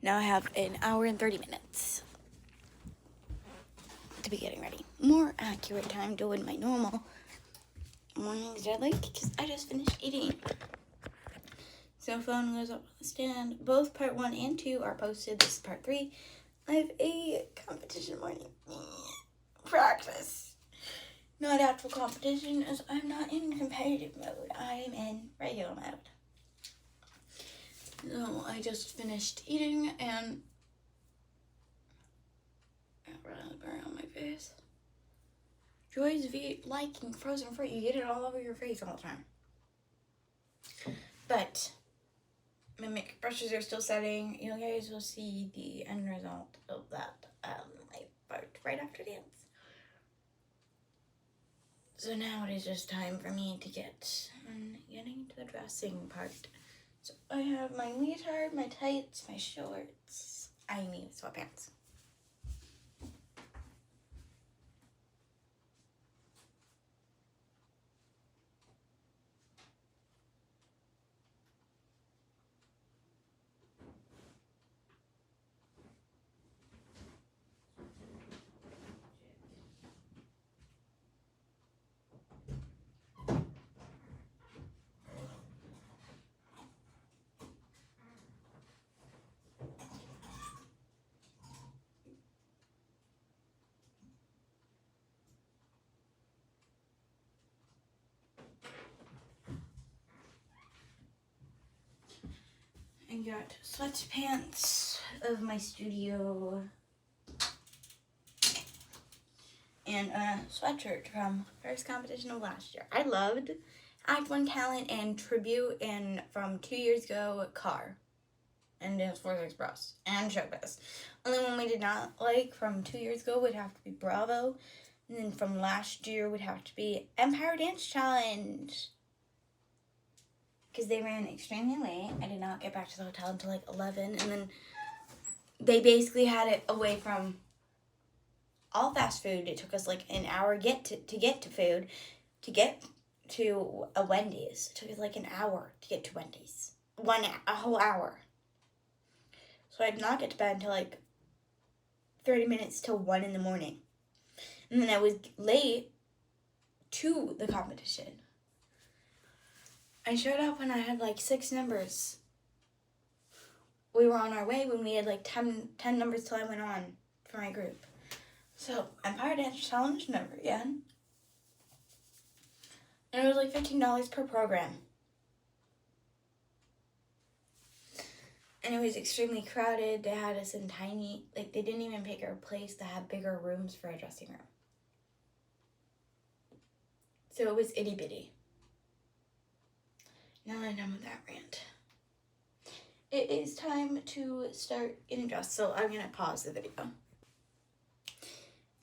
Now I have an hour and 30 minutes to be getting ready. More accurate time doing my normal mornings that I like because I just finished eating. So phone goes up on the stand. Both part 1 and 2 are posted. This is part 3. I have a competition morning practice. Not actual competition, as I'm not in competitive mode. I am in regular mode. So I just finished eating and I got raspberry on my face. Joy's liking frozen fruit. You get it all over your face all the time. But my makeup brushes are still setting. You guys will see the end result of that right after dance. So now it is just time for me to getting to the dressing part. So I have my leotard, my tights, my shorts. I mean sweatpants. I got sweatpants of my studio and a sweatshirt from first competition of last year. I loved Act 1 Talent and Tribute, and from 2 years ago, Car and Dance Force Express and Showbiz. Only one we did not like from 2 years ago would have to be Bravo, and then from last year would have to be Empire Dance Challenge. Because they ran extremely late. I did not get back to the hotel until like 11, and then they basically had it away from all fast food. It took us like an hour to get to food, to get to a Wendy's. It took us like an hour to get to Wendy's. A whole hour. So I did not get to bed until like 30 minutes till 1 in the morning. And then I was late to the competition. I showed up when I had like 6 numbers. We were on our way when we had like 10 numbers till I went on for my group. So, Empire Dance Challenge, never again. And it was like $15 per program. And it was extremely crowded. They had us in tiny, like they didn't even pick our place to have bigger rooms for a dressing room. So it was itty bitty. Now I'm done with that rant. It is time to start getting dressed, so I'm gonna pause the video.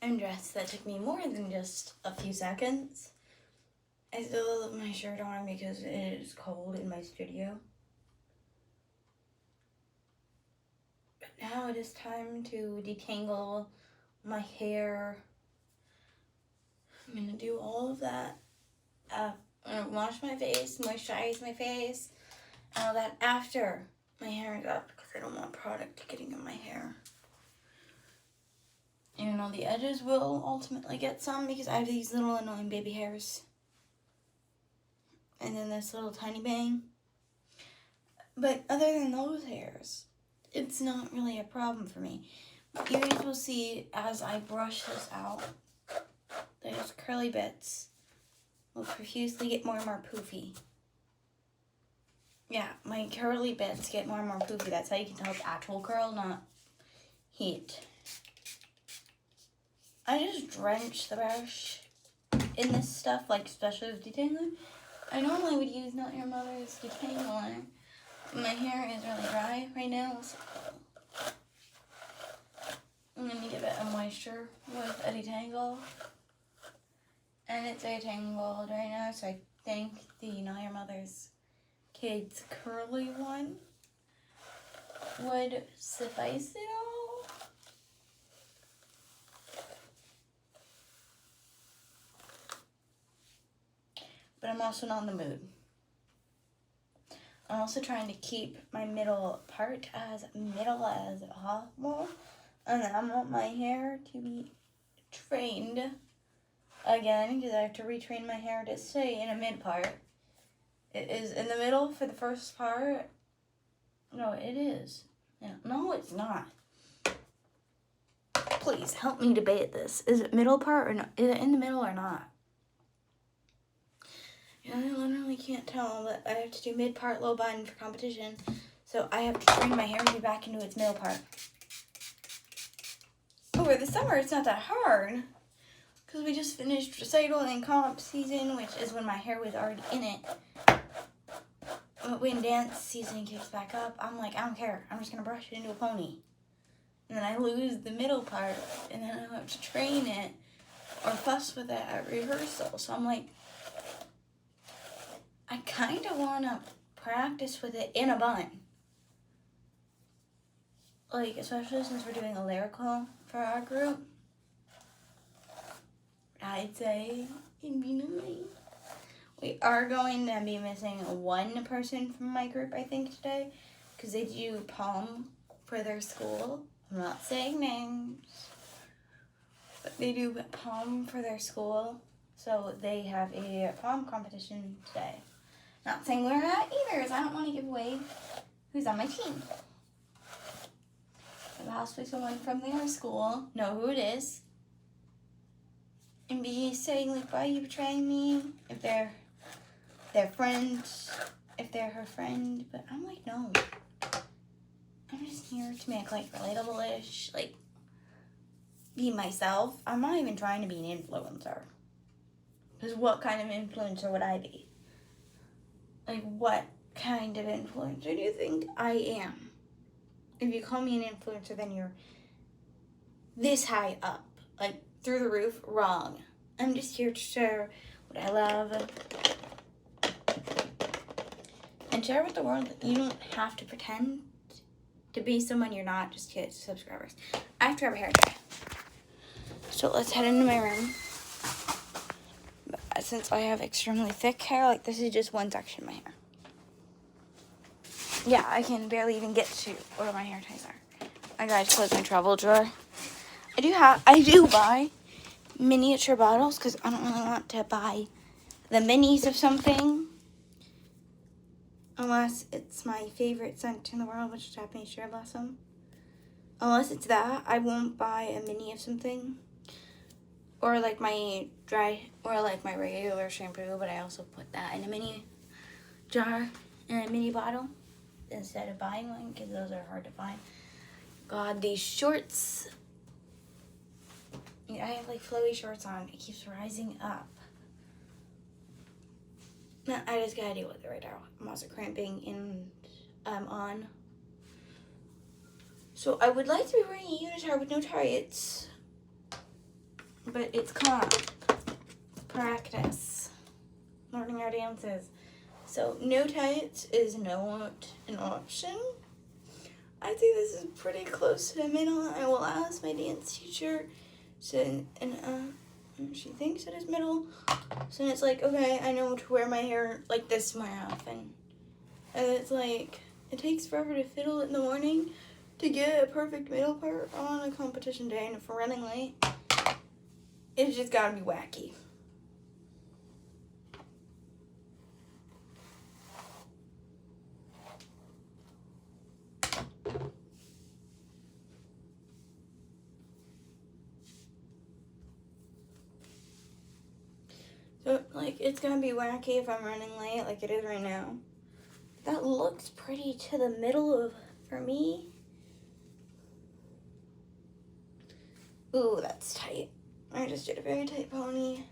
I'm dressed. That took me more than just a few seconds. I still have my shirt on because it is cold in my studio. But now it is time to detangle my hair. I'm gonna do all of that. I'm gonna wash my face, moisturize my face, and all that after my hair is up because I don't want product getting in my hair. Even though the edges will ultimately get some because I have these little annoying baby hairs. And then this little tiny bang. But other than those hairs, it's not really a problem for me. You guys will see as I brush this out, those curly bits will profusely get more and more poofy. Yeah, my curly bits get more and more poofy. That's how you can tell it's actual curl, not heat. I just drench the brush in this stuff, like especially with detangling. I normally would use Not Your Mother's detangler. My hair is really dry right now, so I'm going to give it a moisture with a detangle. And it's a tangled right now, so I think the Not Your Mother's Kids curly one would suffice it all. But I'm also not in the mood. I'm also trying to keep my middle part as middle as possible. And I want my hair to be trained again, because I have to retrain my hair to stay in a mid part. It is in the middle for the first part. No, it is. No, it's not. Please help me debate this. Is it middle part or not? Is it in the middle or not? I literally can't tell, but I have to do mid part, low bun for competition. So I have to train my hair to be back into its middle part. Over the summer, it's not that hard, because we just finished recital and comp season, which is when my hair was already in it. But when dance season kicks back up, I'm like, I don't care. I'm just going to brush it into a pony. And then I lose the middle part, and then I have to train it or fuss with it at rehearsal. So I'm like, I kind of want to practice with it in a bun. Like, especially since we're doing a lyrical for our group. I'd say it'd be nice. We are going to be missing one person from my group, I think, today. Because they do pom for their school. I'm not saying names. But they do pom for their school. So they have a pom competition today. Not saying where at either, as I don't want to give away who's on my team. But possibly someone from their school know who it is. And be saying, like, why are you betraying me? If they're their friend, if they're her friend. But I'm like, no. I'm just here to make, like, relatable-ish, like, be myself. I'm not even trying to be an influencer. Because what kind of influencer would I be? Like, what kind of influencer do you think I am? If you call me an influencer, then you're this high up. Like, through the roof. Wrong. I'm just here to share what I love. And share with the world that you don't have to pretend to be someone you're not just to get subscribers. I have to have a hair dye. So let's head into my room. Since I have extremely thick hair, like, this is just one section of my hair. Yeah, I can barely even get to where my hair ties are. I gotta close my travel drawer. I do buy miniature bottles because I don't really want to buy the minis of something. Unless it's my favorite scent in the world, which is Japanese cherry blossom. Unless it's that, I won't buy a mini of something. Or like my regular shampoo, but I also put that in a mini jar, in a mini bottle, instead of buying one, because those are hard to find. God, these shorts. I have like flowy shorts on. It keeps rising up. No, I just gotta deal with it right now. I'm also cramping and I'm on. So I would like to be wearing a unitard with no tights. But it's comp practice. Learning our dances. So no tights is not an option. I think this is pretty close to the middle. I will ask my dance teacher. So, and she thinks it is middle. So it's like, okay, I know to wear my hair like this more often. And it's like, it takes forever to fiddle it in the morning to get a perfect middle part on a competition day. And if we're running late, it's just gotta be wacky. So, like, it's gonna be wacky if I'm running late, like it is right now. That looks pretty to the middle for me. Ooh, that's tight. I just did a very tight pony.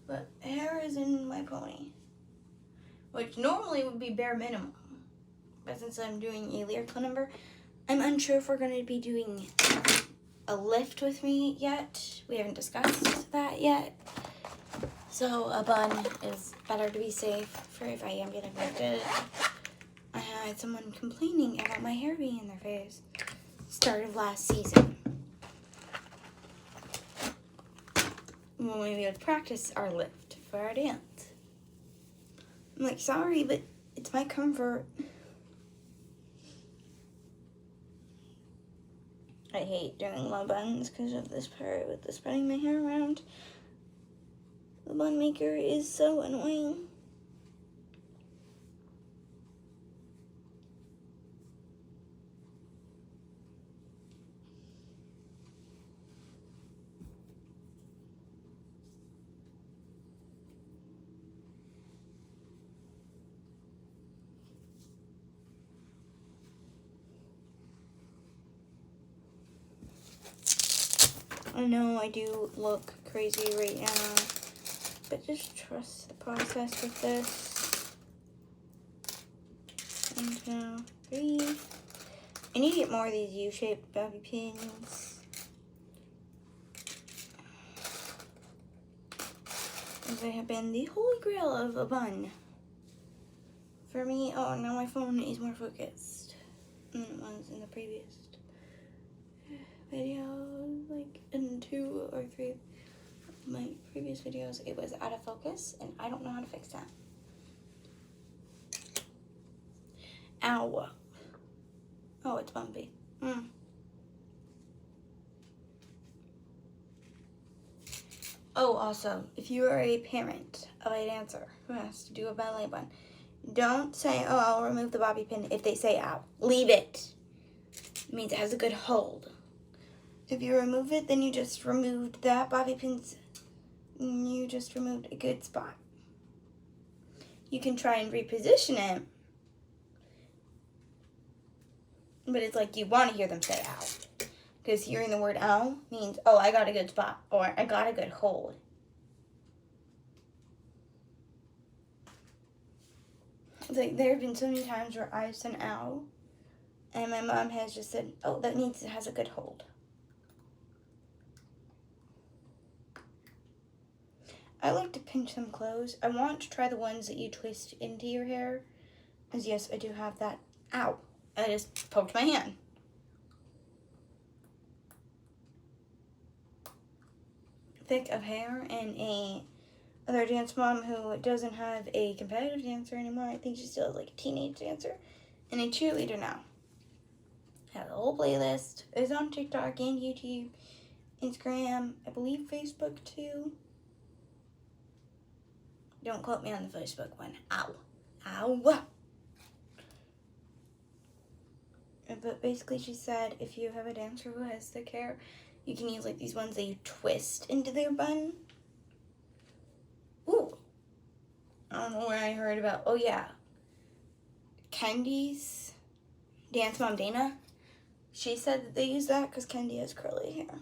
But hair is in my pony. Which normally would be bare minimum. But since I'm doing a lyrical number, I'm unsure if we're gonna be doing a lift with me yet. We haven't discussed that yet. So a bun is better to be safe for if I am getting lifted. I had someone complaining about my hair being in their face. Start of last season. When we would practice our lift for our dance. I'm like, sorry, but It's my comfort. I hate doing my buns because of this part with the spreading my hair around. The bun maker is so annoying. I know I do look crazy right now, but just trust the process with this. And now 3. I need to get more of these U-shaped bobby pins. As they have been the holy grail of a bun. For me, oh, now my phone is more focused than it was in the previous videos, like in 2 or 3 of my previous videos, it was out of focus, and I don't know how to fix that. Ow. Oh, it's bumpy. Oh, also, if you are a parent of a dancer who has to do a ballet bun, don't say, oh, I'll remove the bobby pin if they say ow. Leave it. It means it has a good hold. If you remove it, then you just removed that bobby pin. You just removed a good spot. You can try and reposition it, but it's like you want to hear them say ow. Because hearing the word ow means, oh, I got a good spot, or I got a good hold. It's like there have been so many times where I've said ow, and my mom has just said, oh, that means it has a good hold. I like to pinch them close. I want to try the ones that you twist into your hair. As yes, I do have that. Ow. I just poked my hand. Thick of hair and a other dance mom who doesn't have a competitive dancer anymore. I think she's still like a teenage dancer and a cheerleader now. Have a whole playlist. It's on TikTok and YouTube, Instagram, I believe Facebook too. Don't quote me on the Facebook one. Ow. Ow. But basically she said if you have a dancer who has thick hair, you can use like these ones that you twist into their bun. Ooh. I don't know where I heard about. Oh yeah. Kendi's dance mom Dana. She said that they use that because Kendi has curly hair.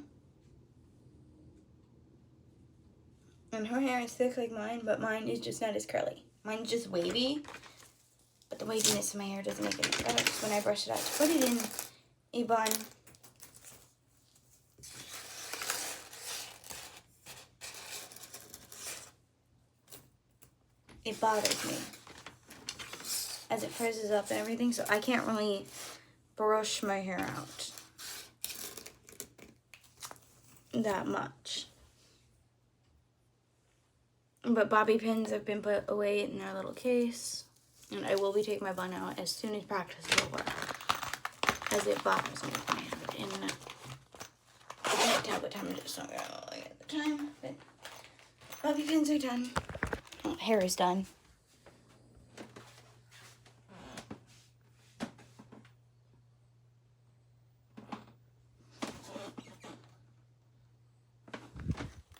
And her hair is thick like mine, but mine is just not as curly. Mine's just wavy. But the waviness of my hair doesn't make it any better because when I brush it out to put it in a bun, it bothers me as it frizzes up and everything, so I can't really brush my hair out that much. But bobby pins have been put away in their little case, and I will be taking my bun out as soon as practice is over, as it bothers me when I have it in. I can't tell what time it is, so I'm gonna look at the time, but bobby pins are done. Oh, hair is done.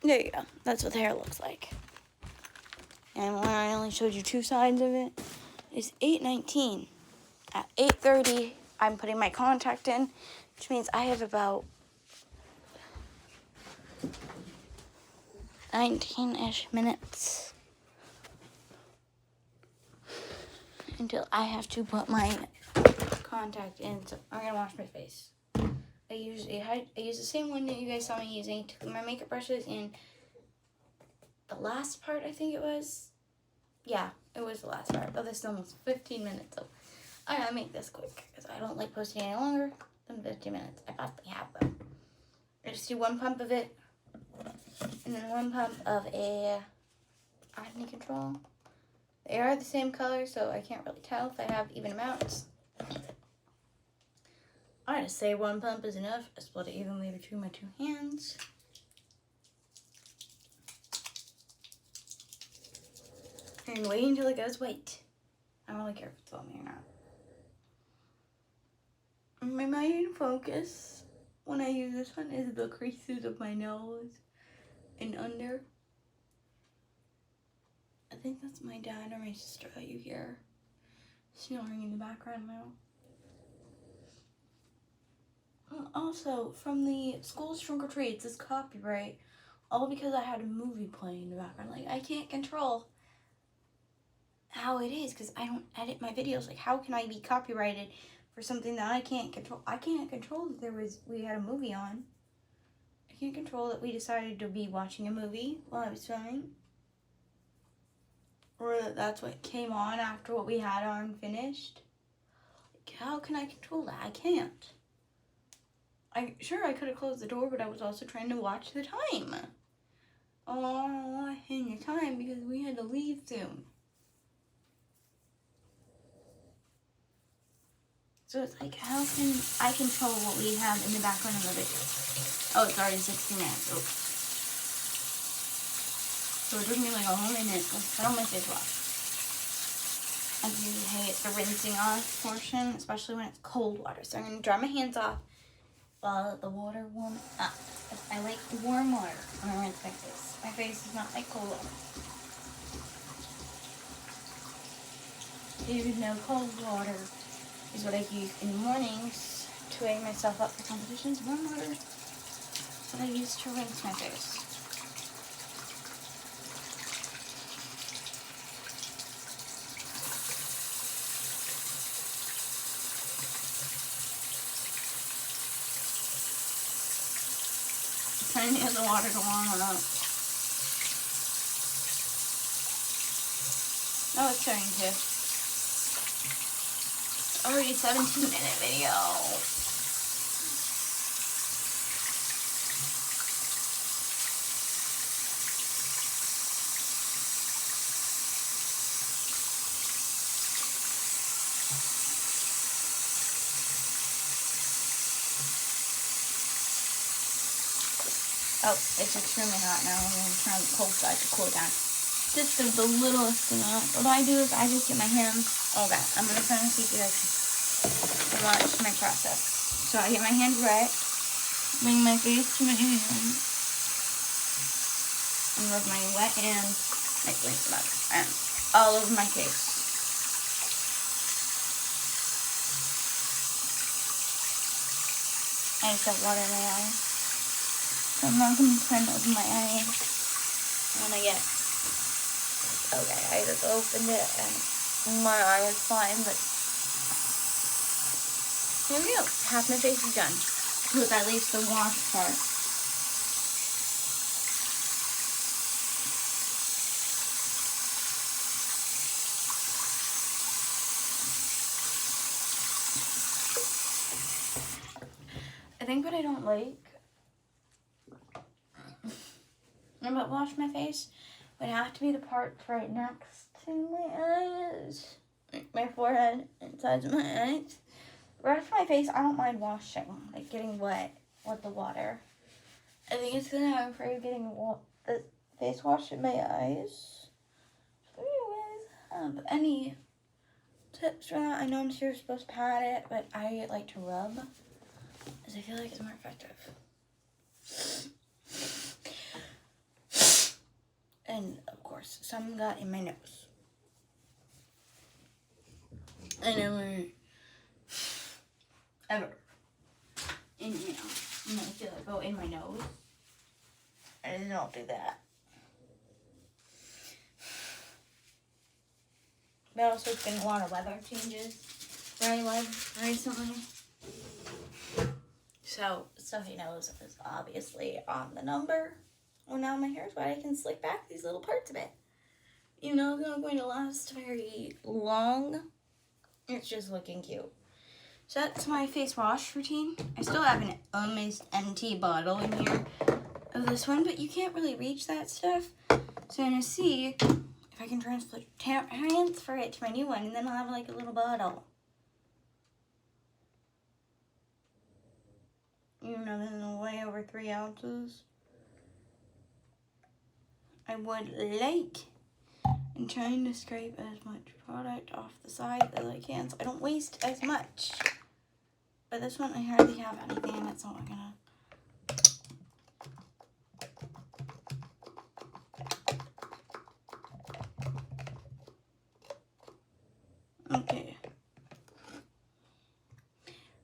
There you go. That's what the hair looks like. And when I only showed you 2 sides of it, it's 8:19. At 8:30, I'm putting my contact in, which means I have about 19-ish minutes until I have to put my contact in. So I'm gonna wash my face. I use the same one that you guys saw me using to put my makeup brushes in the last part, I think it was. Yeah, it was the last part. Oh, this is almost 15 minutes, so I gotta make this quick because I don't like posting any longer than 15 minutes. I possibly have them. I just do 1 pump of it, and then 1 pump of a acne control. They are the same color, so I can't really tell if I have even amounts. I just say one pump is enough. I split it evenly between my two hands. And wait until it goes white. I don't really care if it's on me or not. My main focus when I use this one is the creases of my nose and under. I think that's my dad or my sister that you hear snoring in the background now. Also, from the school's trunk or treat, it says copyright, all because I had a movie playing in the background. Like, I can't control how it is because I don't edit my videos. Like, how can I be copyrighted for something that I can't control? I can't control that we had a movie on. I can't control that we decided to be watching a movie while I was filming. Or that that's what came on after what we had on finished. Like, how can I control that? I can't. I could have closed the door, but I was also trying to watch the time. Oh, watching the time because we had to leave soon. So it's like, how can I control what we have in the background of the video? Oh, it's already 60 minutes. Oops. So it took me like a whole minute to put on my face wash. I do hate the rinsing off portion, especially when it's cold water. So I'm going to dry my hands off while the water warms up. I like warm water when I rinse my face. My face is not like cold water. Even though cold water is what I use in the mornings to weigh myself up for competitions, warm water is what I use to rinse my face. Trying to get the water to warm it up. Oh, it's starting to. It's already a 17-minute video. Oh, it's extremely hot now. I'm going to turn on the cold side to cool it down. Just the littlest amount. What I do is I just get my hands. Okay, I'm going to try and see if you guys can watch my process. So I get my hand wet, bring my face to my hand, and with my wet hand, I rinse them up. And all over my face. I just got water in my eye. So I'm not going to try to open my eye when I get. Okay, I just opened it and my eye is fine, but there we go. Half my face is done. With at least the wash part. I think what I don't like about wash my face would have to be the part right next to my eyes, my forehead and sides of my eyes. The rest of my face, I don't mind washing, like getting wet with the water. I think it's because I'm afraid of getting the face wash in my eyes. So you guys have any tips for that? I know you're supposed to pat it, but I like to rub, because I feel like it's more effective. And, of course, some got in my nose. I never, ever, and, you know, I'm gonna feel it go in my nose. I just don't do that. But also, it's been a lot of weather changes where I live recently. So, stuffy nose is obviously on the number. Well, now my hair is wet, I can slick back these little parts of it. You know, it's not going to last very long. It's just looking cute. So that's my face wash routine. I still have an almost empty bottle in here of this one, but you can't really reach that stuff. So I'm going to see if if I can transfer it to my new one, and then I'll have like a little bottle. Even though this is way over 3 ounces. I would like, I'm trying to scrape as much product off the side as I can so I don't waste as much. But this one I hardly have anything in it, so I'm gonna. Okay.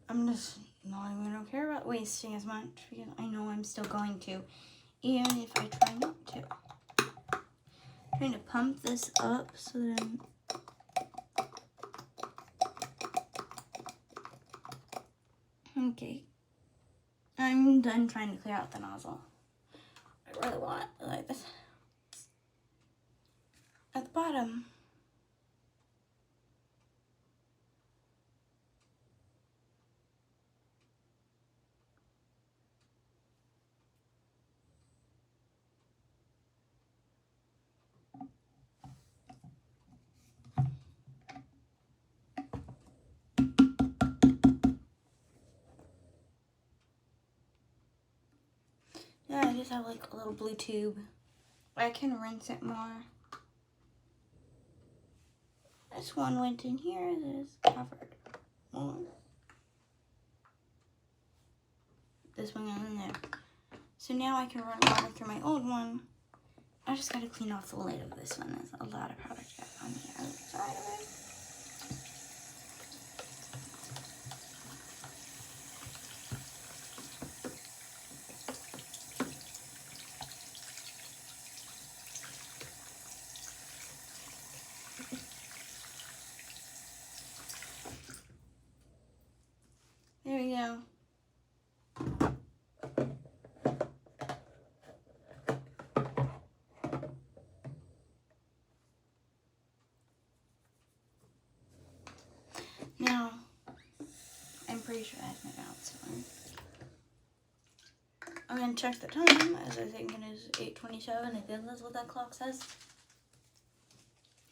I'm just not even gonna care about wasting as much because I know I'm still going to, even if I try not to. I'm trying to pump this up so then. Okay. I'm done trying to clear out the nozzle. I really want it like this. At the bottom. Yeah, I just have like a little blue tube. I can rinse it more. This one went in here, this is covered more. This one got in there. So now I can run water through my old one. I just gotta clean off the lid of this one. There's a lot of product on the other side of it. There we go. Now, I'm pretty sure I have my balance on. I'm gonna check the time, as I think it is 8:27. I think that's what that clock says.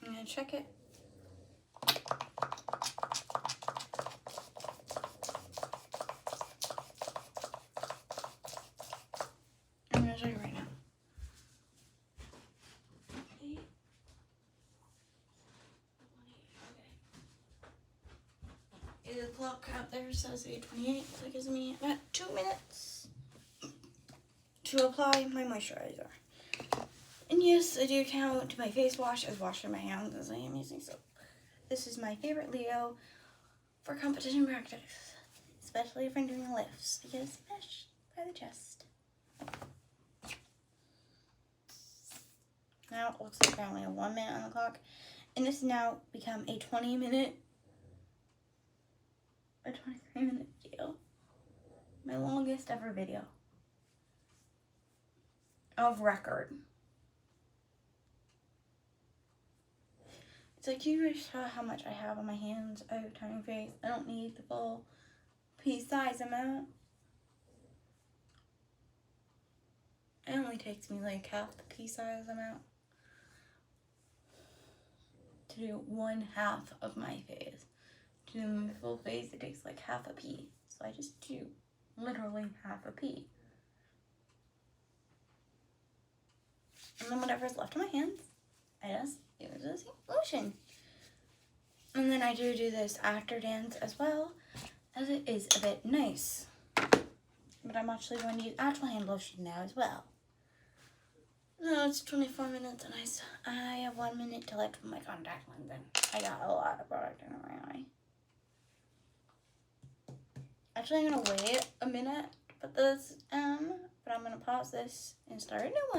I'm gonna check it. I'm gonna check it right now. 8. The clock out there says 8:28, so it gives me about 2 minutes to apply my moisturizer. And yes, I do count my face wash as washing my hands as I am using soap. This is my favorite Leo for competition practice, especially if I'm doing lifts, because mesh by the chest. Now it looks like I only have 1 minute on the clock, and this has now become a 23-minute video. My longest ever video of record. It's like, you guys saw how much I have on my hands. I have a tiny face. I don't need the full pea size amount. It only takes me like half the pea size amount to do 1/2 of my face. To do my full face, it takes like half a pea. So I just do literally half a pea. And then whatever's left on my hands, I just use this lotion. And then I do this after dance as well, as it is a bit nice. But I'm actually going to use actual hand lotion now as well. No, it's 24 minutes and I have 1 minute till I put my contact lens in. I got a lot of product in my eye. Actually, I'm going to wait a minute to put this but I'm going to pause this and start a new one.